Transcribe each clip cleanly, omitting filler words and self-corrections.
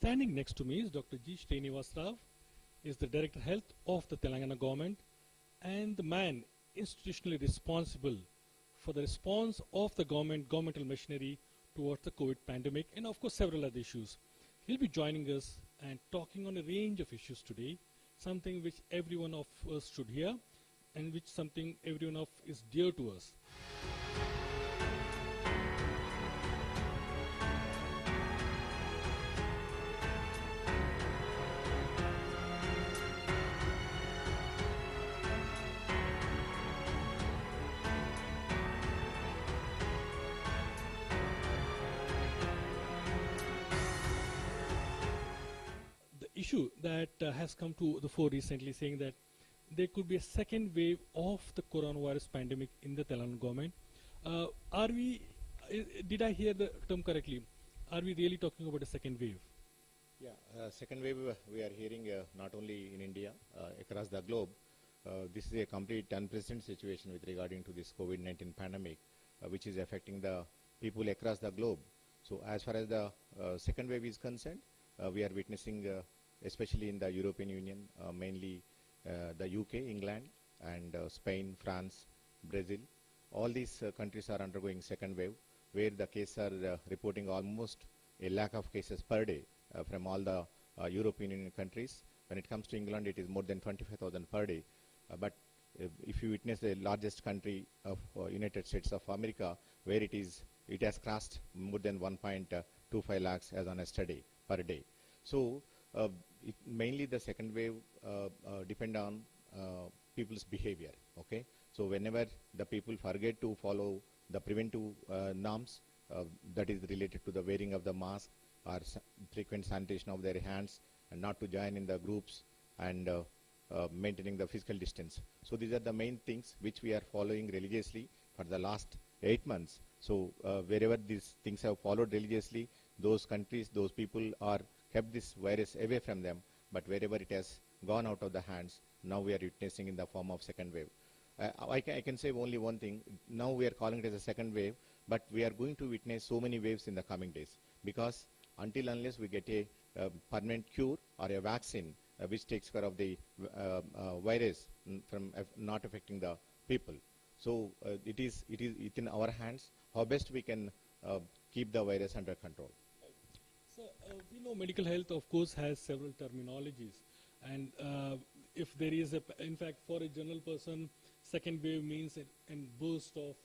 Standing next to me is Dr. G. Srinivas Rao, is the Director Health of the Telangana government and the man institutionally responsible for the response of the governmental machinery towards the COVID pandemic and of course several other issues. He'll be joining us and talking on a range of issues today, something which every one of us should hear and which something every one of is dear to us. Issue that has come to the fore recently, saying that there could be a second wave of the coronavirus pandemic in the Telangana government. Did I hear the term correctly? Are we really talking about a second wave? Yeah, second wave we are hearing not only in India, across the globe. This is a complete unprecedented situation with regarding to this COVID-19 pandemic, which is affecting the people across the globe. So as far as the second wave is concerned, we are witnessing especially in the European Union, mainly the UK, England, and Spain, France, Brazil. All these countries are undergoing second wave, where the cases are reporting almost a lakh of cases per day from all the European Union countries. When it comes to England, it is more than 25,000 per day. But if you witness the largest country of United States of America, where it has crossed more than 1.25 lakhs as on yesterday per day. So mainly the second wave depend on people's behavior. Okay, so whenever the people forget to follow the preventive norms that is related to the wearing of the mask or frequent sanitation of their hands, and not to join in the groups, and maintaining the physical distance. So these are the main things which we are following religiously for the last 8 months. So wherever these things have followed religiously, those countries, those people are kept this virus away from them, but wherever it has gone out of the hands, now we are witnessing in the form of second wave. I can say only one thing. Now we are calling it as a second wave, but we are going to witness so many waves in the coming days, because unless we get a permanent cure or a vaccine which takes care of the virus from not affecting the people. So it is within our hands how best we can keep the virus under control. So we know medical health, of course, has several terminologies, and if there is in fact, for a general person, second wave means a burst of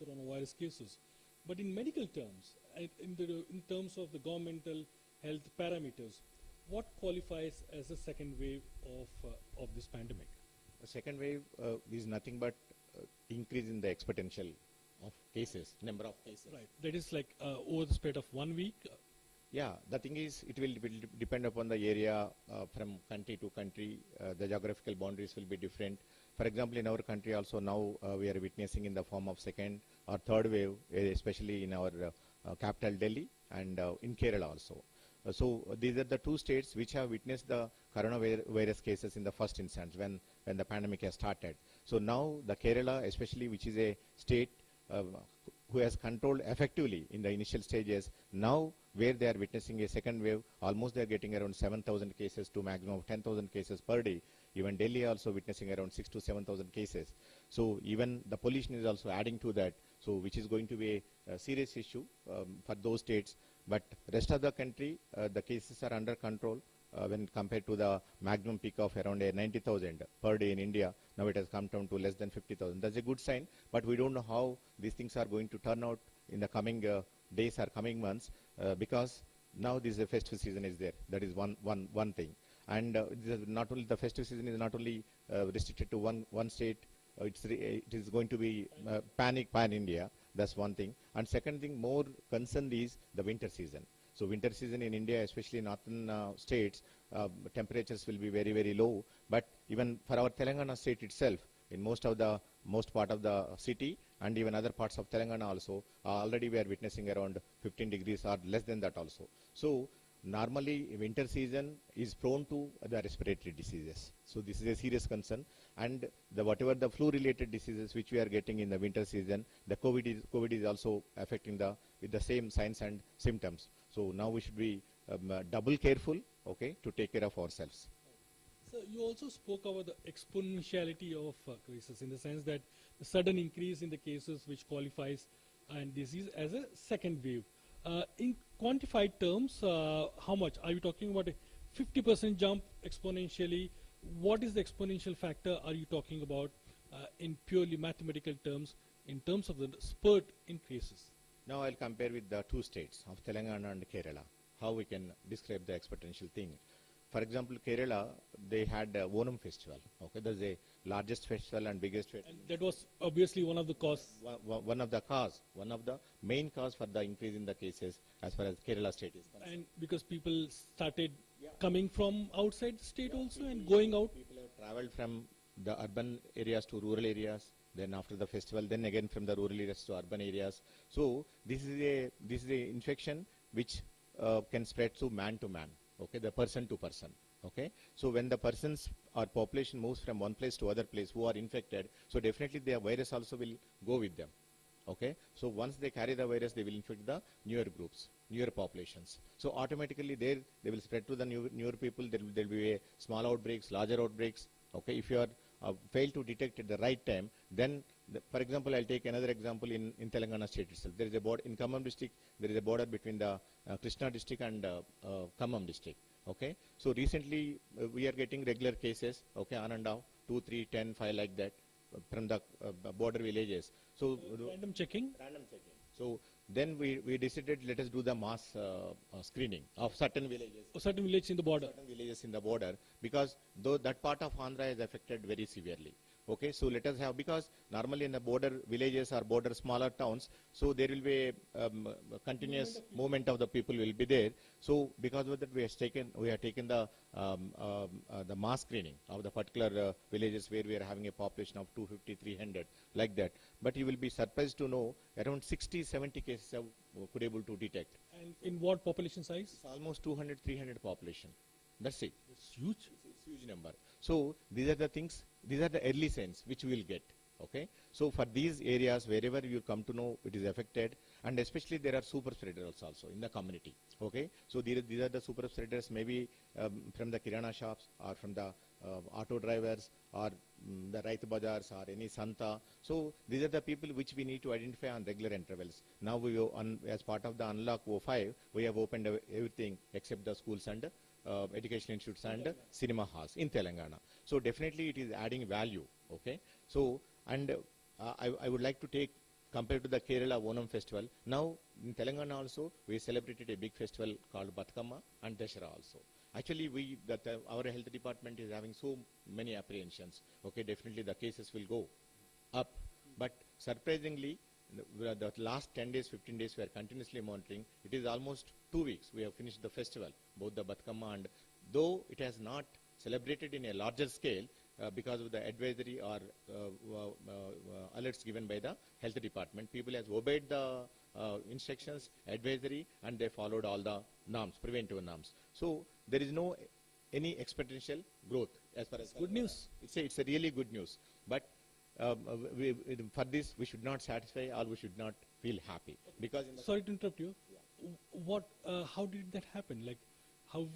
coronavirus cases. But in medical terms, in terms of the governmental health parameters, what qualifies as a second wave of this pandemic? The second wave is nothing but increase in the exponential of cases, number of cases. Right. That is like over the span of 1 week. Yeah, the thing is, it will depend upon the area from country to country. The geographical boundaries will be different. For example, in our country also now we are witnessing in the form of second or third wave, especially in our capital Delhi and in Kerala also. So these are the two states which have witnessed the coronavirus cases in the first instance when the pandemic has started. So now the Kerala, especially, which is a state who has controlled effectively in the initial stages, now where they are witnessing a second wave, almost they are getting around 7,000 cases to maximum of 10,000 cases per day. Even Delhi also witnessing around 6,000 to 7,000 cases. So even the pollution is also adding to that, so which is going to be a serious issue for those states. But rest of the country, the cases are under control when compared to the maximum peak of around 90,000 per day in India. Now it has come down to less than 50,000. That's a good sign, but we don't know how these things are going to turn out in the coming days or coming months, because now this festive season is there. That is one thing. And not only the festive season is not only restricted to one state. It is going to be panic pan-India. That's one thing. And second thing, more concerned is the winter season. So winter season in India, especially in northern states, temperatures will be very, very low. But even for our Telangana state itself, in most part of the city and even other parts of Telangana also, already we are witnessing around 15 degrees or less than that also. So normally winter season is prone to the respiratory diseases. So this is a serious concern, and whatever the flu related diseases which we are getting in the winter season, the COVID is also affecting with the same signs and symptoms. So now we should be double careful, okay, to take care of ourselves. So you also spoke about the exponentiality of cases in the sense that the sudden increase in the cases which qualifies and disease as a second wave. In quantified terms, how much? Are you talking about a 50% jump exponentially? What is the exponential factor are you talking about in purely mathematical terms, in terms of the spurt in cases? Now I'll compare with the two states of Telangana and Kerala, how we can describe the exponential thing. For example, Kerala, they had Onam festival. Okay, that's the largest festival and biggest festival. And that was obviously one of the causes. One of the main cause for the increase in the cases as far as Kerala state is concerned. And because people started coming from outside the state also and going out. People have traveled from the urban areas to rural areas, then after the festival, then again from the rural areas to urban areas. So this is a infection which can spread to man, okay, the person to person. Okay, so when the persons or population moves from one place to other place who are infected, so definitely their virus also will go with them. Okay, so once they carry the virus, they will infect the newer groups, newer populations. So automatically they will spread to the newer people. There will be a small outbreaks, larger outbreaks. Okay, if you are fail to detect at the right time, then for example, I'll take another example in Telangana state itself. There is a border in Khammam district. There is a border between the Krishna district and Khammam district. Okay, so recently we are getting regular cases. Okay, on and off, 2, 3, 10, 5 like that from the border villages. So Random checking. So then we decided let us do the mass screening of certain villages. Certain villages in the border. Certain villages in the border, because though that part of Andhra is affected very severely. Okay, so let us have, because normally in the border villages or border smaller towns, so there will be a continuous movement of the people will be there. So because of that, we have taken the mass screening of the particular villages where we are having a population of 250, 300 like that. But you will be surprised to know around 60, 70 cases have could able to detect. And in what population size? It's almost 200, 300 population. That's it. It's huge. It's huge number. So these are the things, these are the early signs which we will get. Okay. So for these areas, wherever you come to know it is affected, and especially there are super spreaders also in the community. Okay. So these are the super spreaders, maybe from the kirana shops or from the auto drivers or the Raitu Bazars or any Santa. So these are the people which we need to identify on regular intervals. Now we as part of the Unlock 05, we have opened everything except the schools and educational institutes and cinema halls in Telangana. So definitely it is adding value. Okay. So and I would like to take, compared to the Kerala Onam festival, now in Telangana also we celebrated a big festival called Batkama and Dashera also. Actually our health department is having so many apprehensions. Okay, definitely the cases will go up, but surprisingly the last 10 days, 15 days we are continuously monitoring. It is almost 2 weeks we have finished the festival, both the Batkama, and though it has not celebrated in a larger scale, because of the advisory or alerts given by the health department, people has obeyed the instructions, advisory, and they followed all the norms, preventive norms. So there is no any exponential growth as far as good news. It's a really good news. But for this we should not satisfy or we should not feel happy, because Sorry to interrupt you. What? How did that happen? Like, how,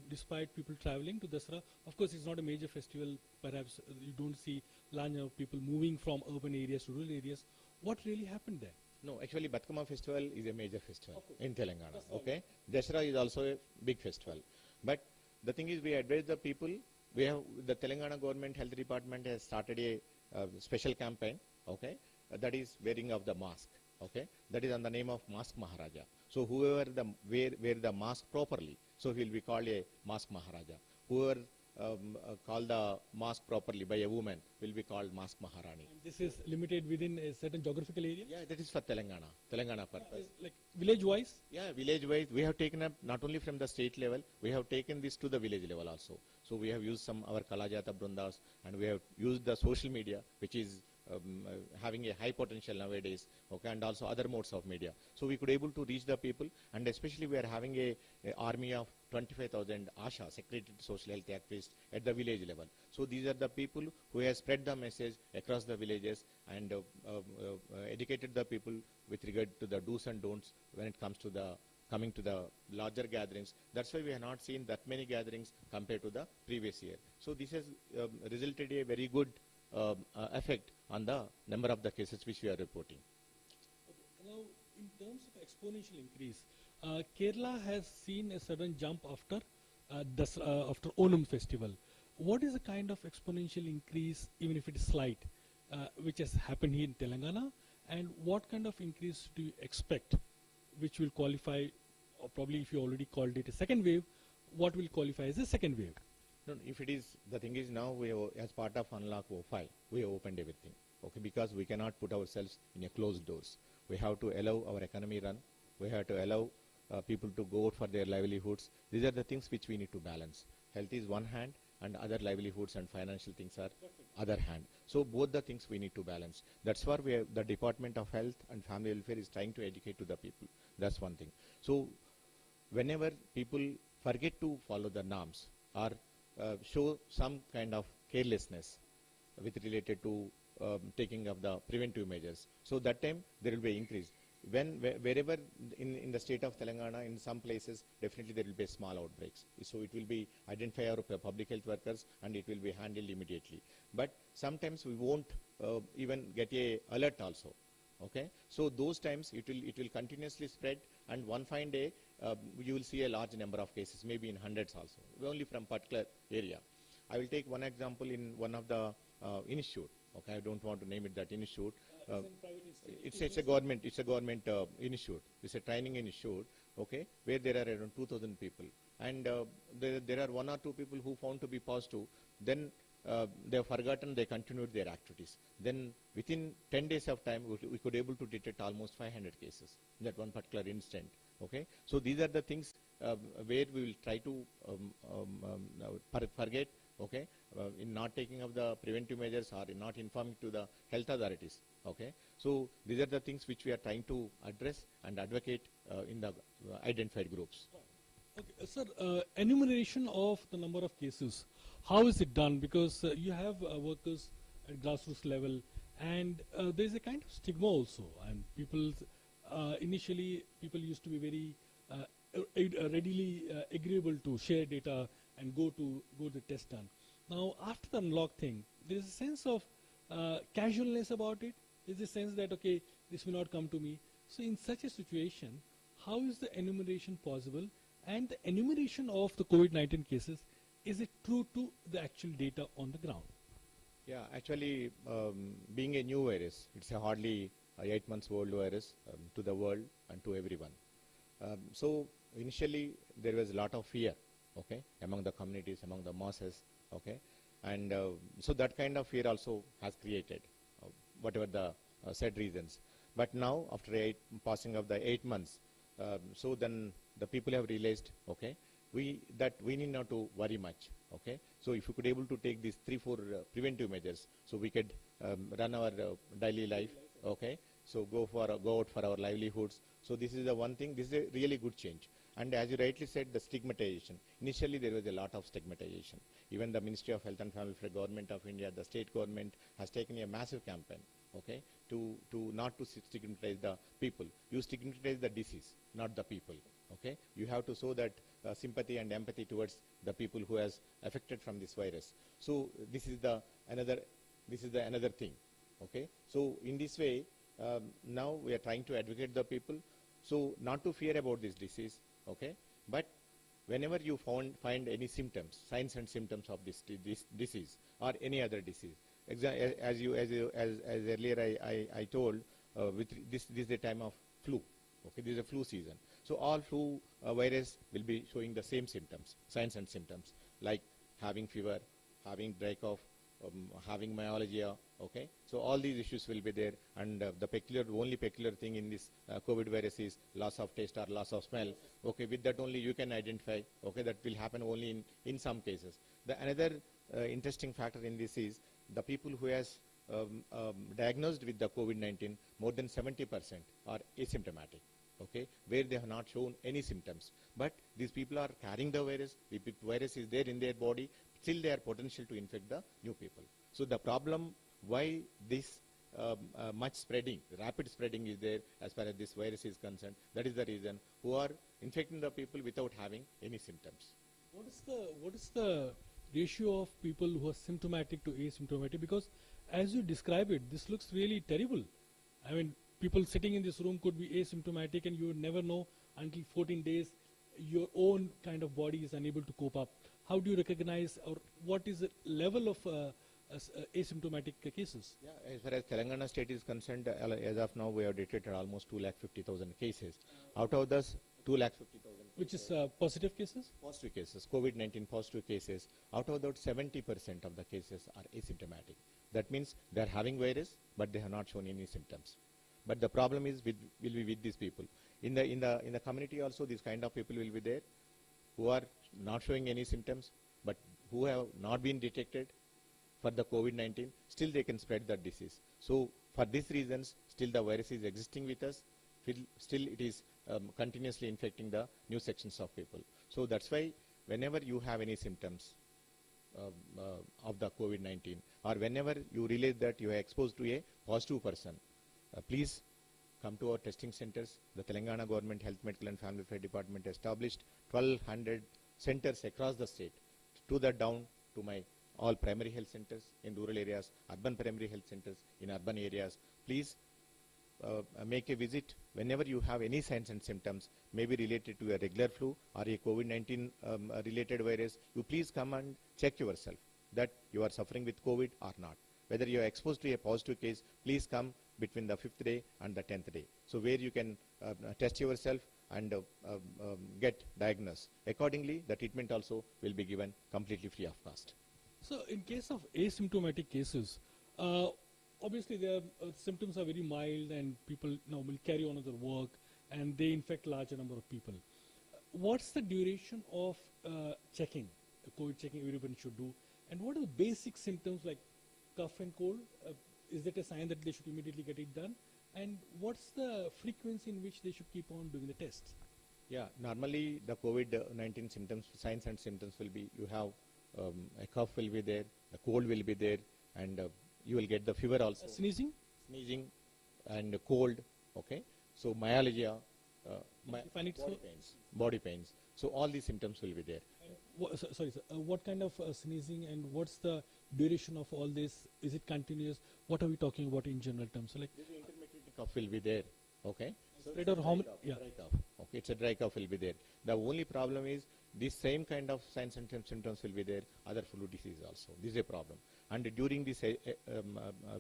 despite people traveling to Dasara, of course it's not a major festival, perhaps you don't see large number of people moving from urban areas to rural areas. What really happened there? No, actually Batkama festival is a major festival in Telangana. Okay, Dasara is also a big festival. But the thing is, we advise the people. We have the Telangana government health department has started a special campaign. Okay, that is wearing of the mask. Okay, that is on the name of Mask Maharaja. So whoever wear the mask properly, so he will be called a Mask Maharaja. Whoever call the mask properly by a woman will be called Mask Maharani. And this is limited within a certain geographical area? Yeah, that is for Telangana purpose. Like village-wise? Yeah, village-wise, we have taken up not only from the state level, we have taken this to the village level also. So we have used our Kalajata Brundas, and we have used the social media, which is having a high potential nowadays, okay, and also other modes of media. So we could able to reach the people, and especially we are having a army of 25,000 ASHA, Secretariat Social Health Activists, at the village level. So these are the people who have spread the message across the villages and educated the people with regard to the do's and don'ts when it comes to the coming to the larger gatherings. That's why we have not seen that many gatherings compared to the previous year. So this has resulted a very good effect on the number of the cases which we are reporting. Okay. Now, in terms of exponential increase, Kerala has seen a sudden jump after Onam festival. What is the kind of exponential increase, even if it is slight, which has happened here in Telangana? And what kind of increase do you expect, which will qualify, or probably if you already called it a second wave, what will qualify as a second wave? No, if it is, the thing is now we have, as part of Unlock 05, we have opened everything, okay, because we cannot put ourselves in a closed doors. We have to allow our economy run. We have to allow people to go out for their livelihoods. These are the things which we need to balance. Health is one hand, and other livelihoods and financial things are other hand. So both the things we need to balance. That's why the Department of Health and Family Welfare is trying to educate to the people. That's one thing. So whenever people forget to follow the norms or show some kind of carelessness with related to taking of the preventive measures, so that time there will be increase. Wherever in the state of Telangana, in some places, definitely there will be small outbreaks. So it will be identify our public health workers and it will be handled immediately. But sometimes we won't even get a alert also. Okay, so those times it will continuously spread, and one fine day you will see a large number of cases, maybe in hundreds also, only from particular area. I will take one example in one of the institute. Okay, I don't want to name it that institute. It's a government institute. It's a training institute. Okay, where there are around 2,000 people, and there are one or two people who found to be positive. Then they have forgotten. They continued their activities. Then within 10 days of time, we could able to detect almost 500 cases in that one particular instant. Okay, so these are the things where we will try to forget. Okay, in not taking of the preventive measures or in not informing to the health authorities. Okay, so these are the things which we are trying to address and advocate in the identified groups. Okay, sir, enumeration of the number of cases, how is it done? Because you have workers at grassroots level, and there is a kind of stigma also, and people initially people used to be very readily agreeable to share data and go the test done. Now after the unlock thing, there is a sense of casualness about it. There is a sense that okay, this will not come to me. So in such a situation, how is the enumeration possible? And the enumeration of the COVID-19 cases, is it true to the actual data on the ground? Yeah, actually, being a new virus, it's a hardly 8 months old virus to the world and to everyone. So initially there was a lot of fear, okay, among the communities, among the masses, okay, and so that kind of fear also has created whatever the said reasons. But now, after passing of the 8 months, so then the people have realized, okay, we need not to worry much, okay. So if you could able to take these 3-4 preventive measures, so we could run our daily life, okay. So go out for our livelihoods. So this is the one thing. This is a really good change. And as you rightly said, the stigmatization. Initially, there was a lot of stigmatization. Even the Ministry of Health and Family Welfare, Government of India, the state government has taken a massive campaign, okay, to not to stigmatize the people. You stigmatize the disease, not the people, okay. You have to show that sympathy and empathy towards the people who has affected from this virus. So this is the another thing, okay. So in this way, now we are trying to advocate the people, so not to fear about this disease, okay, but whenever you find any symptoms, signs and symptoms of this disease or any other disease, as earlier I told, with this is the time of flu, okay, this is a flu season, so all flu virus will be showing the same symptoms, signs and symptoms, like having fever, having dry cough, having myalgia, okay. So all these issues will be there, and the only peculiar thing in this COVID virus is loss of taste or loss of smell, okay. With that only you can identify, okay, that will happen only in some cases. The another interesting factor in this is the people who has diagnosed with the COVID-19, more than 70% are asymptomatic, okay, where they have not shown any symptoms. But these people are carrying the virus, the virus is there in their body, still they are potential to infect the new people. So the problem why this much spreading, rapid spreading is there as far as this virus is concerned. That is the reason who are infecting the people without having any symptoms. What is the ratio of people who are symptomatic to asymptomatic? Because as you describe it, this looks really terrible. I mean, people sitting in this room could be asymptomatic, and you would never know until 14 days your own kind of body is unable to cope up. How do you recognize, or what is the level of asymptomatic cases? Yeah, as far as Telangana state is concerned, as of now we have detected almost 250,000 cases. Out of those 250,000 Which is positive cases? positive cases, COVID-19 positive cases, out of that 70% of the cases are asymptomatic. That means they are having virus, but they have not shown any symptoms. But the problem is will be with these people. In the community also, these kind of people will be there who are not showing any symptoms, but who have not been detected for the COVID-19, still they can spread the disease. So for these reasons, still the virus is existing with us, still it is continuously infecting the new sections of people. So that's why whenever you have any symptoms of the COVID-19, or whenever you realize that you are exposed to a positive person, please come to our testing centers. The Telangana Government Health, Medical and Family Welfare Department established 1,200 centers across the state, to that down to my all primary health centers in rural areas, urban primary health centers in urban areas. Please make a visit whenever you have any signs and symptoms, maybe related to a regular flu or a COVID-19 related virus. You please come and check yourself that you are suffering with COVID or not. Whether you are exposed to a positive case, please come between the 5th day and the 10th day. So where you can test yourself and get diagnosed. Accordingly, the treatment also will be given completely free of cost. So in case of asymptomatic cases, obviously their symptoms are very mild, and people will carry on with their work, and they infect larger number of people. What's the duration of checking, COVID checking everyone should do, and what are the basic symptoms like cough and cold? Is that a sign that they should immediately get it done? And what's the frequency in which they should keep on doing the tests? Yeah, normally the COVID-19 symptoms, signs and symptoms will be, you have a cough will be there, the cold will be there, and you will get the fever also. Sneezing? Sneezing and cold, okay. So myalgia, If I need body pains. So all these symptoms will be there. Sorry, sir. What kind of sneezing, and what's the duration of all this? Is it continuous? What are we talking about in general terms? So like The intermittent cough will be there, okay. spread or how many? Yeah. Dry cough. Okay, it's a dry cough will be there. The only problem is this same kind of signs and symptoms will be there, other flu disease also. This is a problem. And during this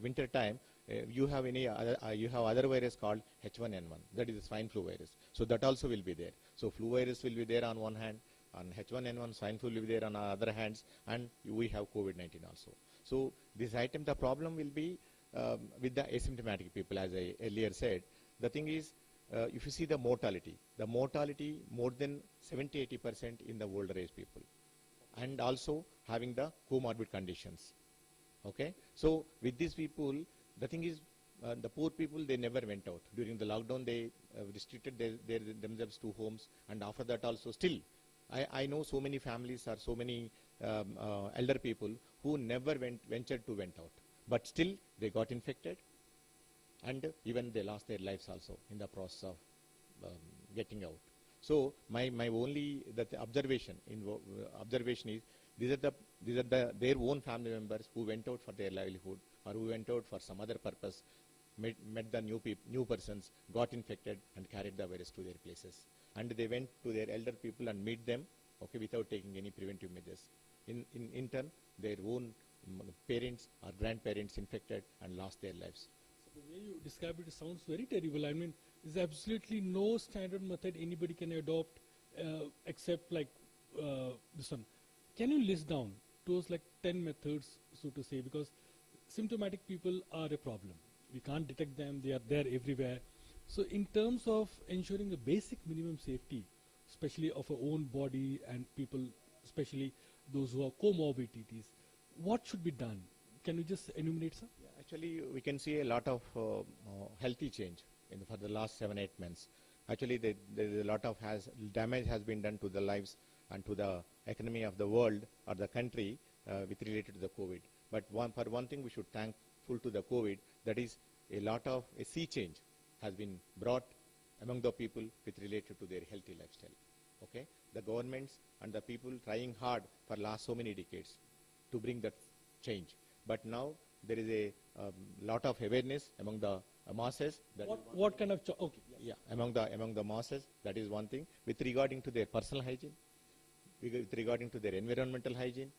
winter time, you have other virus called H1N1. That is the swine flu virus. So that also will be there. So flu virus will be there on one hand, and H1N1 swine flu will be there on other hands, and we have COVID-19 also. So this item, the problem will be with the asymptomatic people, as I earlier said. The thing is, if you see the mortality more than 70-80% in the older age people, and also having the comorbid conditions. Okay, so with these people, the thing is, the poor people, they never went out. During the lockdown, they restricted themselves to homes, and after that also still, I know so many families or so many elder people who never ventured to went out, but still they got infected, and even they lost their lives also in the process of getting out. So my only observation is, these are their own family members who went out for their livelihood, or who went out for some other purpose, met the new persons, got infected, and carried the virus to their places. And they went to their elder people and meet them, okay, without taking any preventive measures. In turn, their own parents or grandparents infected and lost their lives. The way you describe it sounds very terrible. I mean, there's absolutely no standard method anybody can adopt except like this one. Can you list down those like 10 methods, so to say, because symptomatic people are a problem. We can't detect them. They are there everywhere. So in terms of ensuring a basic minimum safety, especially of our own body and people, especially those who have comorbidities, what should be done? Can you just enumerate, sir? Yeah, actually, we can see a lot of healthy change for the last 7-8 months. Actually, there is a lot of damage has been done to the lives and to the economy of the world or the country with related to the COVID. But one thing we should thank full to the COVID, that is a lot of a sea change has been brought among the people with related to their healthy lifestyle. Okay, the governments and the people trying hard for last so many decades to bring that change, but now there is a lot of awareness among the masses. That What kind of okay? yeah, among the masses, that is one thing. With regarding to their personal hygiene, with regarding to their environmental hygiene,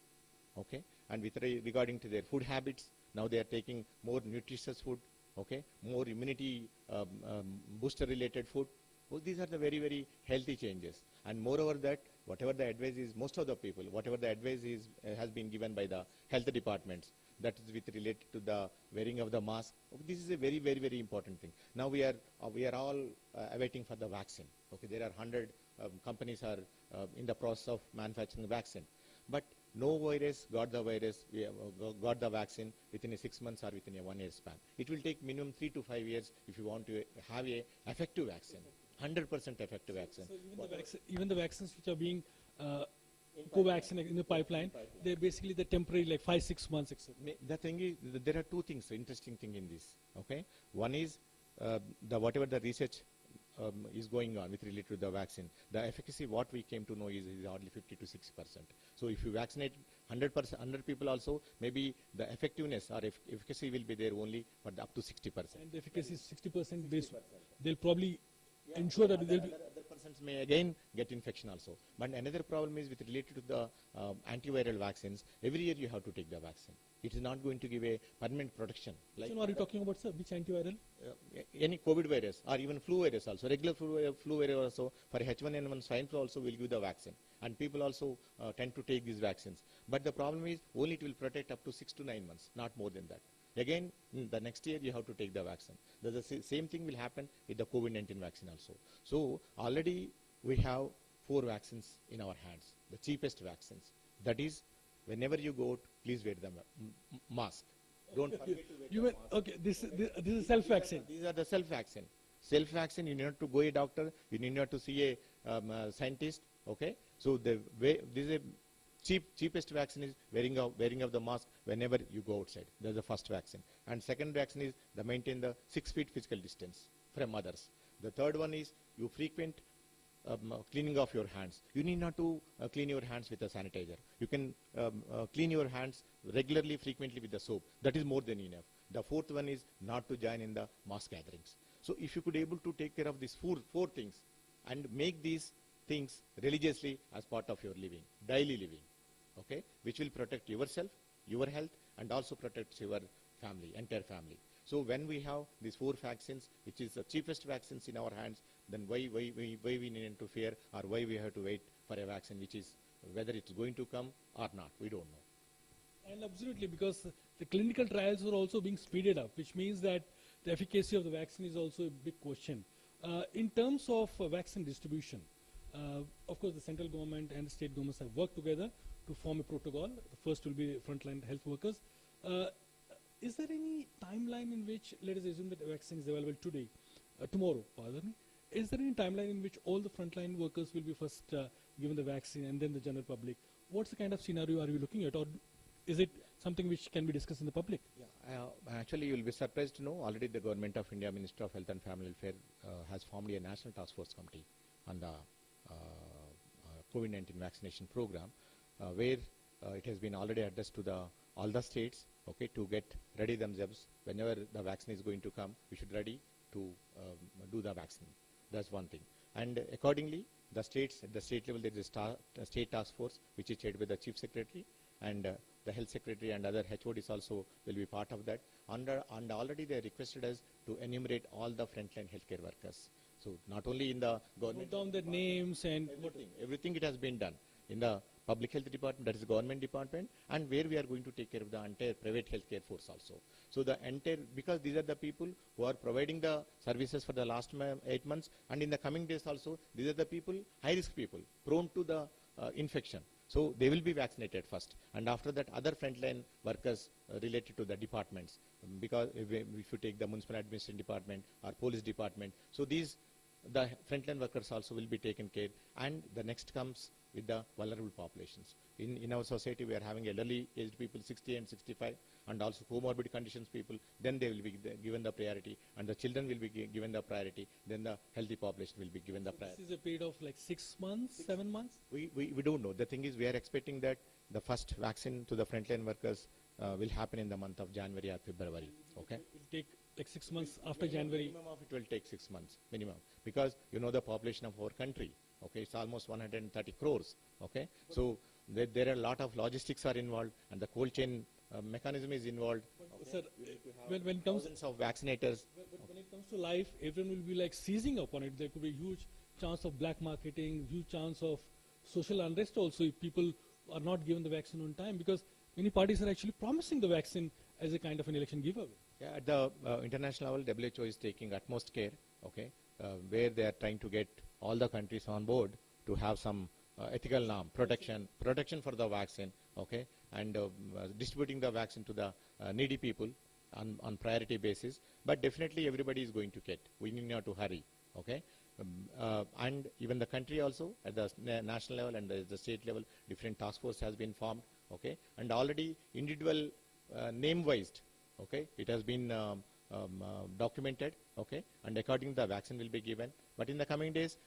okay, and with regarding to their food habits, now they are taking more nutritious food, okay, more immunity booster related food. Well, these are the very, very healthy changes. And moreover that, whatever the advice is, most of the people, whatever the advice is, has been given by the health departments, that is with related to the wearing of the mask. This is a very, very, very important thing. Now we are all awaiting for the vaccine. Okay, there are 100 companies are in the process of manufacturing the vaccine. But no virus got the virus, got the vaccine within a 6 months or within a 1 year span. It will take minimum 3 to 5 years if you want to have a effective vaccine, 100% effective vaccine. So even the vaccines which are being Covaxin in the pipeline, they're basically the temporary, like 5-6 months, etc. The thing is, there are two things, interesting thing in this. Okay, one is whatever the research is going on with related to the vaccine. The efficacy, what we came to know is hardly 50 to 60%. So if you vaccinate 100%, 100 people also, maybe the effectiveness or efficacy will be there only for up to 60%. And the efficacy is 60%. They'll probably ensure that they'll be. Other persons may again get infection also. But another problem is with related to the antiviral vaccines. Every year you have to take the vaccine. It is not going to give a permanent protection. Like So now are you talking about, sir, which antiviral? Any COVID virus or even flu virus also, regular flu virus also, for H1N1 swine flu also will give the vaccine. And people also tend to take these vaccines. But the problem is only it will protect up to 6 to 9 months, not more than that. Again, the next year you have to take the vaccine. The same thing will happen with the COVID-19 vaccine also. So already we have 4 vaccines in our hands, the cheapest vaccines. That is, whenever you go out, please wear the mask. Don't forget to wear the mask. Okay, this is self-vaccine. These are the self-vaccine. Self-vaccine, you need not to go a doctor, you need not to see a scientist, okay? So this is a cheapest vaccine is wearing of the mask whenever you go outside. That's the first vaccine. And second vaccine is the maintain the 6 feet physical distance from others. The third one is you frequent cleaning of your hands. You need not to clean your hands with a sanitizer. You can clean your hands regularly, frequently with the soap. That is more than enough. The fourth one is not to join in the mass gatherings. So if you could able to take care of these four things and make these things religiously as part of your living, daily living, okay, which will protect yourself, your health, and also protects your family, entire family. So when we have these 4 vaccines, which is the cheapest vaccines in our hands, then why we need to fear, or why we have to wait for a vaccine which is, whether it's going to come or not, we don't know. And absolutely, because the clinical trials are also being speeded up, which means that the efficacy of the vaccine is also a big question. In terms of vaccine distribution, of course the central government and the state governments have worked together to form a protocol. The first will be frontline health workers. Is there any timeline in which, let us assume that the vaccine is available today, tomorrow, pardon me, is there any timeline in which all the frontline workers will be first given the vaccine and then the general public? What's the kind of scenario are you looking at, or is it something which can be discussed in the public? Yeah, actually you will be surprised to know already the Government of India, Minister of Health and Family Welfare has formed a National Task Force Committee on the COVID-19 vaccination program, where it has been already addressed to all the states, okay, to get ready themselves. Whenever the vaccine is going to come, we should ready to do the vaccine. That's one thing. And accordingly, the states, at the state level, there is a state task force which is chaired by the Chief Secretary, and the Health Secretary and other HODs also will be part of that. And already they requested us to enumerate all the frontline healthcare workers. So not only in the government, Put down their names and everything it has been done in the public health department, that is the government department, and where we are going to take care of the entire private healthcare force also. So the entire, because these are the people who are providing the services for the last 8 months, and in the coming days also, these are the people, high risk people, prone to the infection. So they will be vaccinated first, and after that other frontline workers related to the departments, because if you take the municipal administration department or police department, so these the frontline workers also will be taken care, and the next comes with the vulnerable populations. In our society, we are having elderly aged people, 60 and 65, and also comorbid conditions people, then they will be given the priority, and the children will be given the priority, then the healthy population will be given the priority. This is a period of like 6 months, 7 months? We don't know. The thing is, we are expecting that the first vaccine to the frontline workers will happen in the month of January or February. Okay. It will take like 6 months after January. Minimum of it will take 6 months, minimum. Because you know the population of our country, okay, it's almost 130 crores, okay. So there are a lot of logistics are involved, and the cold chain mechanism is involved. Sir, when it comes Thousands of vaccinators. when it comes to life, everyone will be like seizing upon it. There could be a huge chance of black marketing, huge chance of social unrest also if people are not given the vaccine on time, because many parties are actually promising the vaccine as a kind of an election giveaway. Yeah, at the international level, WHO is taking utmost care, okay, where they are trying to get all the countries on board to have some ethical norm, protection for the vaccine, okay, and distributing the vaccine to the needy people on priority basis. But definitely everybody is going to get. We need not to hurry, okay. And even the country also at the national level and the state level, different task force has been formed, okay, and already individual name-wise, okay, it has been documented, okay, and according the vaccine will be given. But in the coming days,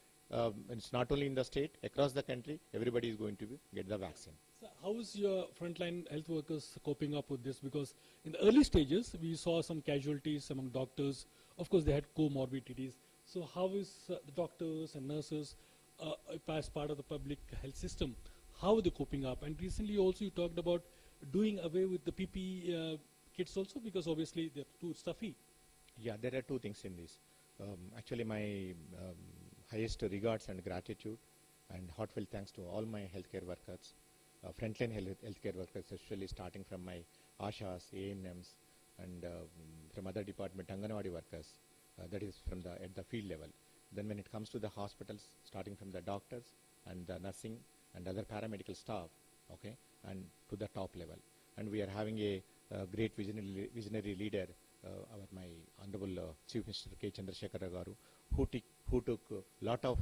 it's not only in the state, across the country, everybody is going to get the vaccine. So how is your frontline health workers coping up with this? Because in the early stages, we saw some casualties among doctors. Of course, they had comorbidities. So how is the doctors and nurses, as part of the public health system, how are they coping up? And recently also you talked about doing away with the PPE kits also, because obviously they're too stuffy. Yeah, there are two things in this. Actually, my highest regards and gratitude and heartfelt thanks to all my healthcare workers, frontline healthcare workers, especially starting from my ASHAs, ANMs, and from other department, Anganwadi workers, that is from at the field level. Then when it comes to the hospitals, starting from the doctors and the nursing and other paramedical staff, okay, and to the top level. And we are having a great visionary leader, my Honorable Chief Minister K. Chandrasekhar Garu, who took a lot of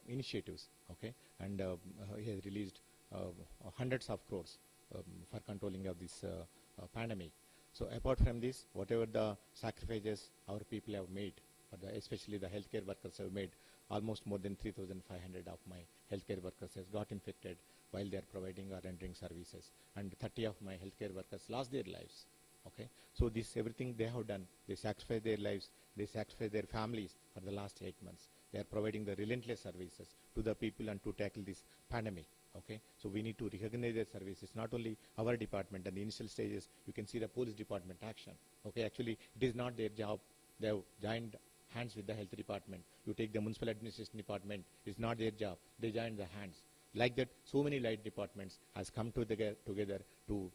initiatives, okay, and he has released hundreds of crores for controlling of this pandemic. So apart from this, whatever the sacrifices our people have made, especially the healthcare workers have made, almost more than 3,500 of my healthcare workers has got infected while they are providing or rendering services, and 30 of my healthcare workers lost their lives. Okay, so this everything they have done, they sacrificed their lives, they sacrificed their families for the last 8 months. They are providing the relentless services to the people and to tackle this pandemic. Okay, so we need to recognize their services. Not only our department and the initial stages, you can see the police department action. Okay, actually it is not their job. They have joined hands with the health department. You take the municipal administration department, it's not their job. They joined the hands. Like that, so many light departments has come together to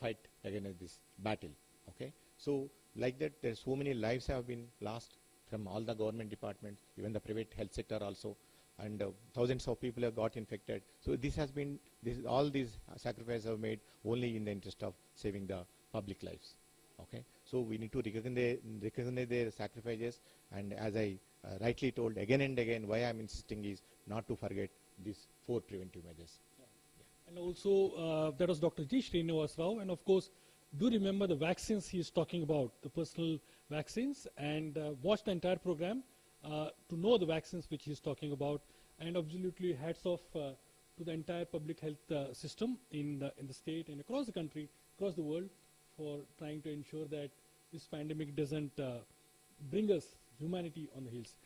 fight against this battle. Okay, so like that, there so many lives have been lost from all the government departments, even the private health sector also, and thousands of people have got infected. So this has been, all these sacrifices have made only in the interest of saving the public lives. Okay, so we need to recognize their sacrifices, and as I rightly told again and again, why I'm insisting is not to forget these 4 preventive measures. And also, that was Dr. G. Srinivas Rao. And of course, do remember the vaccines he is talking about, the personal vaccines, and watch the entire program to know the vaccines which he is talking about. And absolutely hats off to the entire public health system in the state and across the country, across the world, for trying to ensure that this pandemic doesn't bring us humanity on the hills.